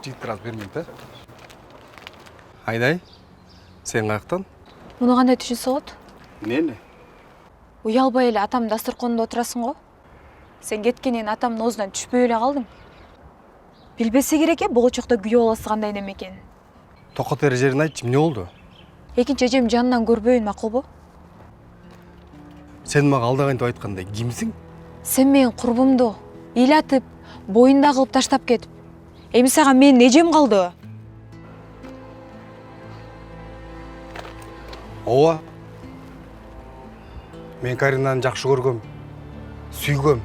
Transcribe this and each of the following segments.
жігіттер аз бермейді да. Айдай, сен қаяқтан? Мұны қандай түшінсе болады? Нені? Уялбай эле атам дастарханында отырасың го. Сен кеткенен атамдын оозунан түшпөй эле калдың. Билбесе керек болочокто күйөө баласы кандай неме экенин. Тоқат эр жерин айтчы, эмне болду? Экинчи эжем жанынан көрбөйүн макулбу? Сен мага алдагантип айткандай кимсиң? Сен менин курбумду ыйлатып, боюнда кылып таштап кетип. Эми сага менин эжем калды. Ооба. Мен Каринаны жакшы көргөм, сүйгөм.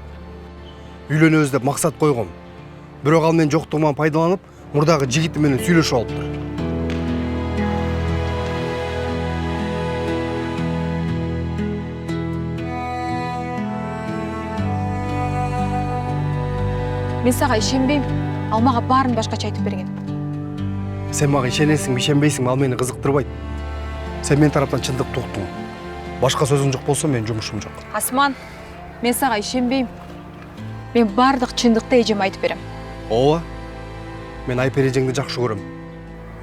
Үйлөнөбүз деп максат койгом. Бирок ал менин жоктугуман пайдаланып, мурдагы жигити менен сүйлөшүп алыптыр. Мен сага ишенбейм. Ал мага баарын башкача айтып берген. Сен мага ишенесиңби, ишенбейсиңби, ал мени кызыктырбайт. Сен мен тараптан чындыкты уктуң. Башка сөзүң жок болсо менин жумушум жок. Асман, мен сага ишенбейм. Мен бардык чындыкты эжеме айтып берем. Ооба. Мен Айпер эжеңди жакшы көрөм.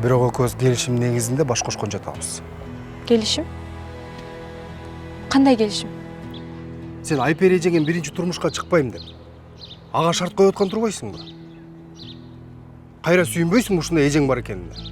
Бирок экөөбүз келишим негизинде баш кошкон жатабыз. Келишим? Кандай келишим? Сен Айпер эжеңен биринчи турмушка чыкпайм деп ага шарт коюп аткан турбайсыңбы? Кайра сүйүнбөйсүңбү ушундай эжең бар экенине?